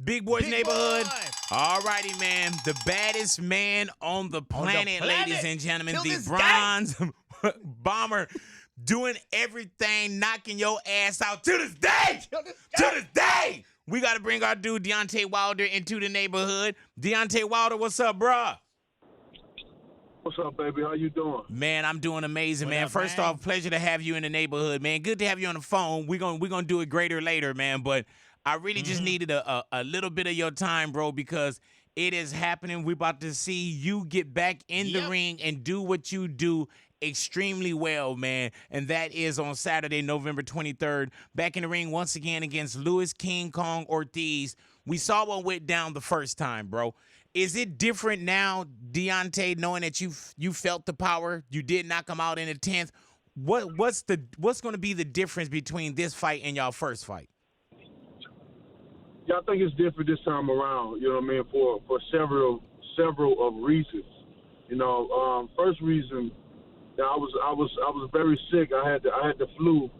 Big Boy's Neighborhood. All righty, man. The baddest man on the planet, ladies and gentlemen. The bronze bomber doing everything, knocking your ass out to this day. To this day. We got to bring our dude Deontay Wilder into the neighborhood. Deontay Wilder, what's up, bruh? What's up, baby? How you doing? Man, I'm doing amazing, man. First off, pleasure to have you in the neighborhood, man. Good to have you on the phone. We're gonna do it greater later, man. But I really just needed a little bit of your time, bro, because it is happening. We're about to see you get back in the ring and do what you do extremely well, man. And that is on Saturday, November 23rd. Back in the ring once again against Louis King Kong Ortiz. We saw what went down the first time, bro. Is it different now, Deontay, knowing that you felt the power? You did knock him out in the 10th. What's going to be the difference between this fight and y'all first fight? Yeah, I think it's different this time around. You know what I mean? For several of reasons. You know, first reason, I was very sick. I had the flu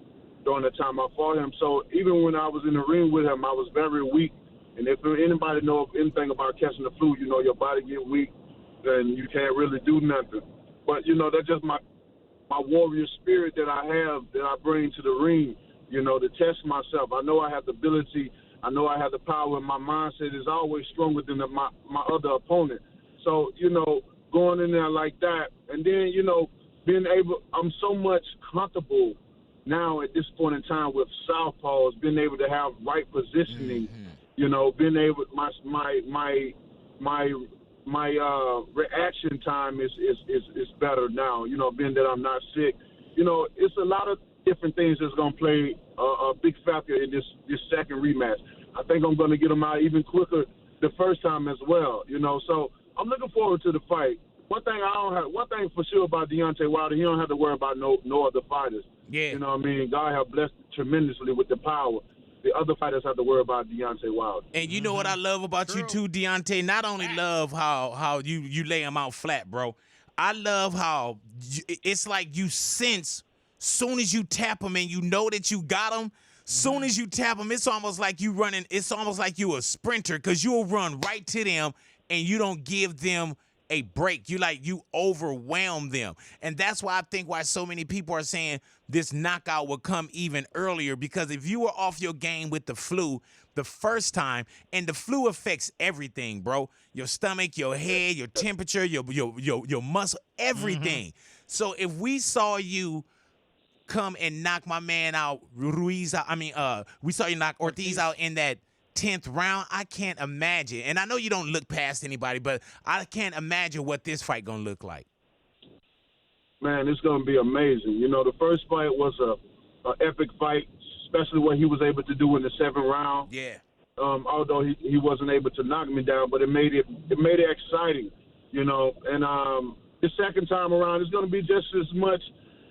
during the time I fought him. So even when I was in the ring with him, I was very weak. And if anybody knows anything about catching the flu, you know your body get weak, then you can't really do nothing. But you know that's just my warrior spirit that I have, that I bring to the ring. You know, to test myself. I know I have the ability. I know I have the power, and my mindset is always stronger than my other opponent. So you know, going in there like that, and then you know, I'm so much comfortable now at this point in time with southpaws, being able to have right positioning. You know, being able, my reaction time is better now. You know, being that I'm not sick. You know, it's a lot of different things that's gonna play a big factor in this second rematch. I think I'm gonna get them out even quicker the first time as well. You know, so I'm looking forward to the fight. One thing for sure about Deontay Wilder, he don't have to worry about no other fighters. Yeah. You know what I mean? God have blessed tremendously with the power. The other fighters have to worry about Deontay Wilder. And you know what I love about you too, Deontay? Not only love how you lay him out flat, bro. I love how it's like you sense soon as you tap him and you know that you got him. Soon as you tap him, it's almost like you running. It's almost like you a sprinter because you'll run right to them and you don't give them a break. You overwhelm them. And that's why I think why so many people are saying this knockout will come even earlier, because if you were off your game with the flu the first time, and the flu affects everything, bro. Your stomach, your head, your temperature, your muscle, everything. So if we saw you come and knock my man out, Ruiz out, we saw you knock Ortiz out in that 10th round, I can't imagine. And I know you don't look past anybody, but I can't imagine what this fight gonna look like. Man, it's gonna be amazing. You know, the first fight was a epic fight, especially what he was able to do in the 7th round. Yeah. Although he wasn't able to knock me down, but it made it exciting. You know, and the second time around, it's gonna be just as much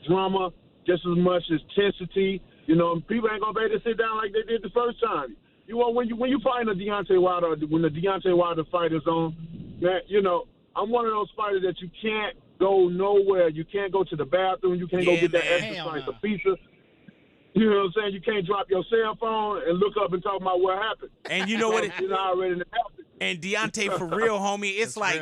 drama, just as much intensity. You know, people ain't gonna be able to sit down like they did the first time. You know, when you find a Deontay Wilder, when the Deontay Wilder fight is on, man, you know, I'm one of those fighters that you can't go nowhere. You can't go to the bathroom. You can't go get that extra slice of pizza. You know what I'm saying? You can't drop your cell phone and look up and talk about what happened. And you know what? It's already happened. And Deontay, for real, homie, it's like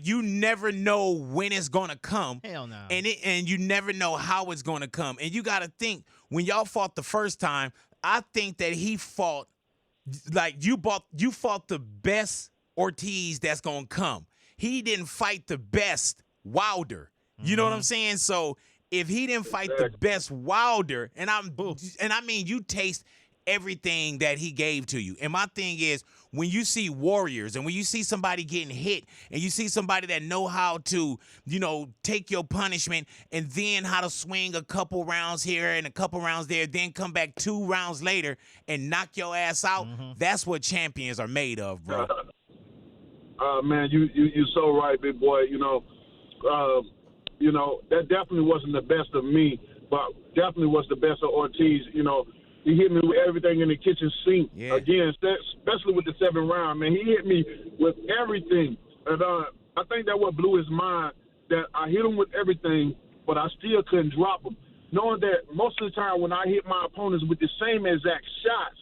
you never know when it's gonna come. Hell no. And you never know how it's gonna come. And you gotta think, when y'all fought the first time, I think that he fought like you fought the best Ortiz that's gonna come. He didn't fight the best Wilder. You know what I'm saying? So if he didn't fight the best Wilder, and I mean you taste everything that he gave to you. And my thing is, when you see warriors and when you see somebody getting hit and you see somebody that know how to, you know, take your punishment and then how to swing a couple rounds here and a couple rounds there, then come back 2 rounds later and knock your ass out, that's what champions are made of, bro. Man, you're so right, big boy. You know, that definitely wasn't the best of me, but definitely was the best of Ortiz. You know, he hit me with everything in the kitchen sink. Yeah. Again, especially with the 7th round, man. He hit me with everything. And I think that what blew his mind, that I hit him with everything, but I still couldn't drop him. Knowing that most of the time when I hit my opponents with the same exact shots,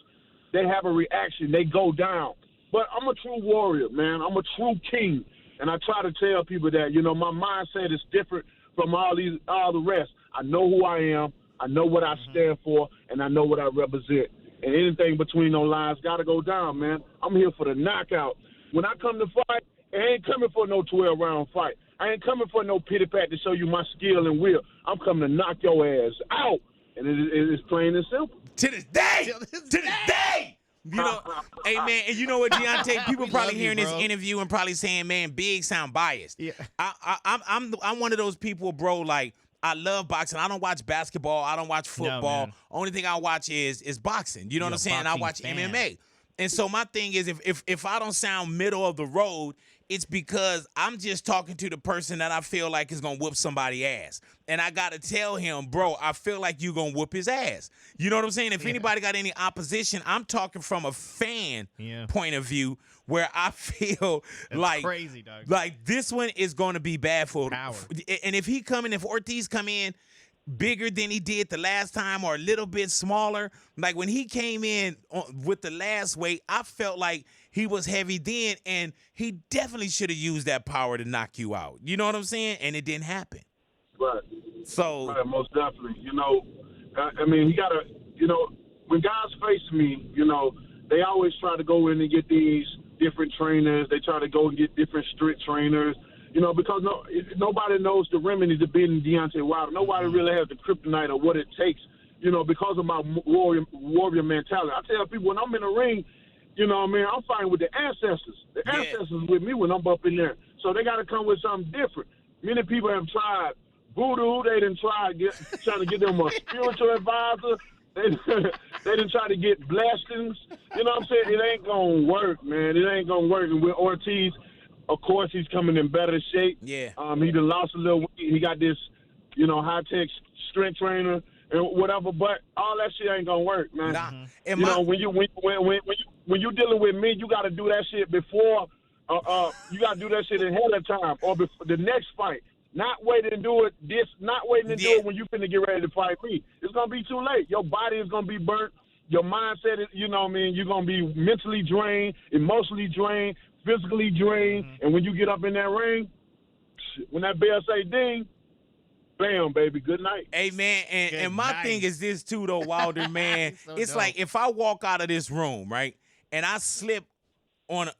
they have a reaction. They go down. But I'm a true warrior, man. I'm a true king. And I try to tell people that, you know, my mindset is different from all the rest. I know who I am. I know what I stand for, and I know what I represent. And anything between those lines got to go down, man. I'm here for the knockout. When I come to fight, I ain't coming for no 12-round fight. I ain't coming for no pity-pat to show you my skill and will. I'm coming to knock your ass out. And it is plain and simple. To this day! To this day! You know, hey, man, and you know what, Deontay? People probably hearing this interview and probably saying, man, Big sound biased. Yeah. I'm one of those people, bro, like, I love boxing. I don't watch basketball. I don't watch football. No, only thing I watch is boxing. You know what I'm saying? I watch MMA. And so my thing is, if I don't sound middle of the road, it's because I'm just talking to the person that I feel like is going to whoop somebody's ass. And I got to tell him, bro, I feel like you're going to whoop his ass. You know what I'm saying? If anybody got any opposition, I'm talking from a fan point of view where I feel like crazy, dog. Like this one is going to be bad for Power. And if Ortiz come in bigger than he did the last time or a little bit smaller, like when he came in with the last weight, I felt like he was heavy then, and he definitely should have used that power to knock you out. You know what I'm saying? And it didn't happen. Right. So right, most definitely. You know, I mean, he got to, you know, when guys face me, you know, they always try to go in and get these different trainers. They try to go and get different strict trainers, you know, because nobody knows the remedy to beating Deontay Wilder. Nobody really has the kryptonite of what it takes, you know, because of my warrior mentality. I tell people when I'm in the ring, you know what I mean, I'm fighting with the ancestors. The ancestors with me when I'm up in there. So they got to come with something different. Many people have tried voodoo. They didn't trying to get them a spiritual advisor. They didn't try to get blessings. You know what I'm saying? It ain't going to work, man. It ain't going to work. And with Ortiz, of course, he's coming in better shape. Yeah. He done lost a little weight. He got this, you know, high-tech strength trainer and whatever. But all that shit ain't going to work, man. Nah. You know, when you dealing with me, you got to do that shit before. You got to do that shit ahead of time or before the next fight. Not waiting to do it not waiting to do it when you finna get ready to fight me. It's gonna be too late. Your body is gonna be burnt. Your mindset is, you know what I mean, you're gonna be mentally drained, emotionally drained, physically drained. And when you get up in that ring, when that bell say ding, bam, baby, good night. Hey, man, and my thing is this too, though, Wilder, man. It's like if I walk out of this room, right, and I slip on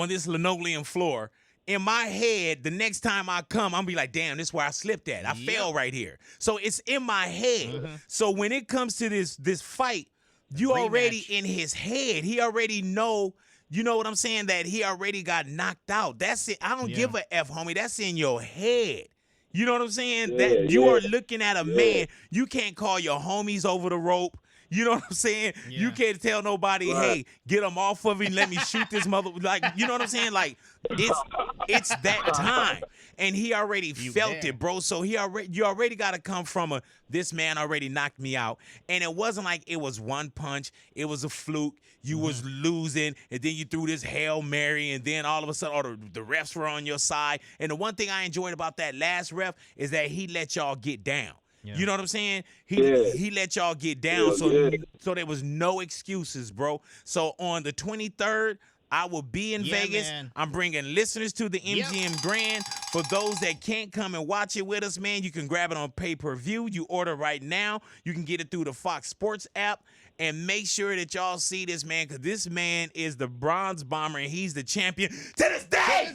this linoleum floor, in my head, the next time I come, I'm be like, damn, this is where I slipped at. I fell right here. So it's in my head. So when it comes to this fight, you already in his head. He already know, you know what I'm saying, that he already got knocked out. That's it. I don't give a F, homie. That's in your head. You know what I'm saying? That you are looking at a man. You can't call your homies over the rope. You know what I'm saying? Yeah. You can't tell nobody, hey, get him off of him, let me shoot this mother. Like, you know what I'm saying? Like, it's that time. And he already felt it, bro. So you already got to come from this man already knocked me out. And it wasn't like it was one punch. It was a fluke. You was losing, and then you threw this Hail Mary, and then all of a sudden, the refs were on your side. And the one thing I enjoyed about that last ref is that he let y'all get down. Yeah. You know what I'm saying? He let y'all get down, so there was no excuses, bro. So on the 23rd, I will be in Vegas. Man. I'm bringing listeners to the MGM Grand. For those that can't come and watch it with us, man, you can grab it on pay-per-view. You order right now. You can get it through the Fox Sports app. And make sure that y'all see this man, because this man is the Bronze Bomber, and he's the champion to this day!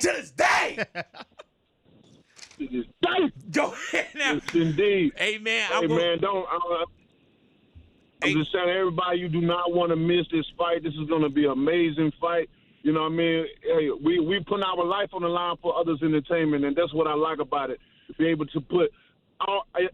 To this day! Go ahead now. Yes, indeed. Hey, man. I'm just telling everybody, you do not want to miss this fight. This is going to be an amazing fight. You know what I mean? Hey, we put our life on the line for others' entertainment, and that's what I like about it. To be able to put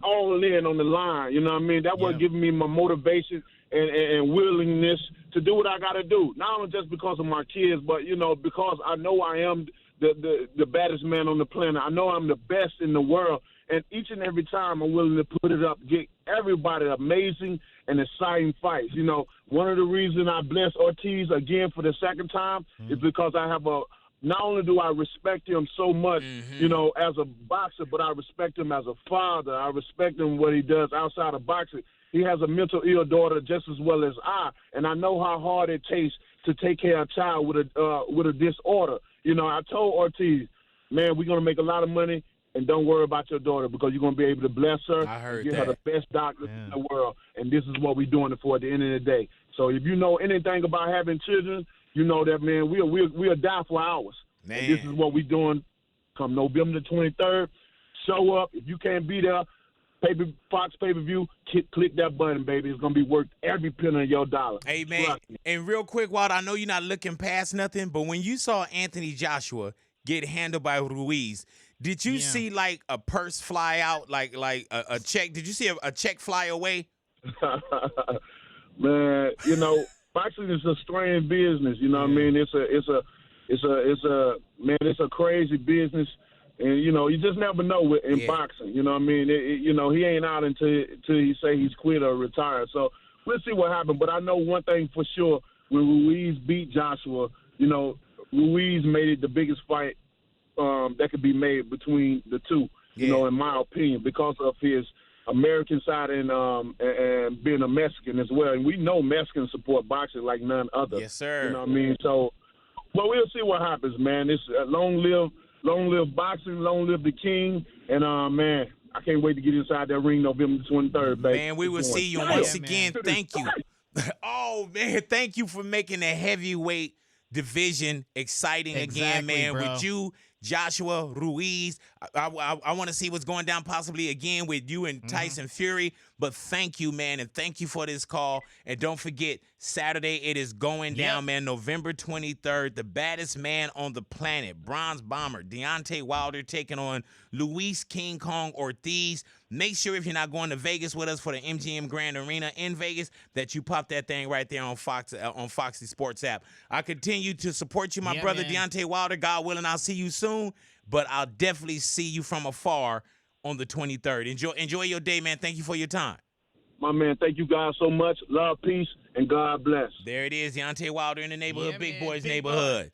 all in on the line. You know what I mean? That was giving me my motivation and willingness to do what I got to do. Not only just because of my kids, but, you know, because I know I am the baddest man on the planet. I know I'm the best in the world. And each and every time I'm willing to put it up, get everybody amazing and exciting fights. You know, one of the reasons I bless Ortiz again for the second time is because I have not only do I respect him so much, you know, as a boxer, but I respect him as a father. I respect him what he does outside of boxing. He has a mental ill daughter just as well as I, and I know how hard it takes to take care of a child with a disorder. You know, I told Ortiz, man, we're gonna make a lot of money, and don't worry about your daughter because you're gonna be able to bless her and give her the best doctors in the world. And this is what we're doing it for at the end of the day. So if you know anything about having children, you know that, man, we'll die for ours. Man. And this is what we're doing. Come November the 23rd, show up. If you can't be there, Fox pay-per-view, click that button, baby. It's going to be worth every penny of your dollar. Hey, man, and real quick, Walter, I know you're not looking past nothing, but when you saw Anthony Joshua get handled by Ruiz, did you see, like, a purse fly out, like a check? Did you see a check fly away? Man, you know, boxing is a strange business. You know what I mean? It's a crazy business. And, you know, you just never know in boxing. You know what I mean? You know, he ain't out until he say he's quit or retired. So we'll see what happens. But I know one thing for sure. When Ruiz beat Joshua, you know, Ruiz made it the biggest fight that could be made between the two, you know, in my opinion, because of his American side and being a Mexican as well. And we know Mexicans support boxing like none other. Yes, sir. You know what I mean? So, but we'll see what happens, man. It's long live boxing, long live the king, and man, I can't wait to get inside that ring November 23rd, baby. Man, we will see you once again. Thank you. Oh man, thank you for making the heavyweight division exciting again, man. Bro. With you, Joshua Ruiz, I want to see what's going down possibly again with you and Tyson Fury. But thank you, man, and thank you for this call. And don't forget, Saturday it is going down, man. November 23rd, the baddest man on the planet, Bronze Bomber Deontay Wilder taking on Luis King Kong Ortiz. Make sure if you're not going to Vegas with us for the MGM Grand Arena in Vegas, that you pop that thing right there on Foxy Sports app. I continue to support you, my brother, man. Deontay Wilder. God willing, I'll see you soon, but I'll definitely see you from afar on the 23rd. Enjoy your day, man. Thank you for your time. My man, thank you guys so much. Love, peace, and God bless. There it is, Deontay Wilder in the neighborhood, Big Boys neighborhood.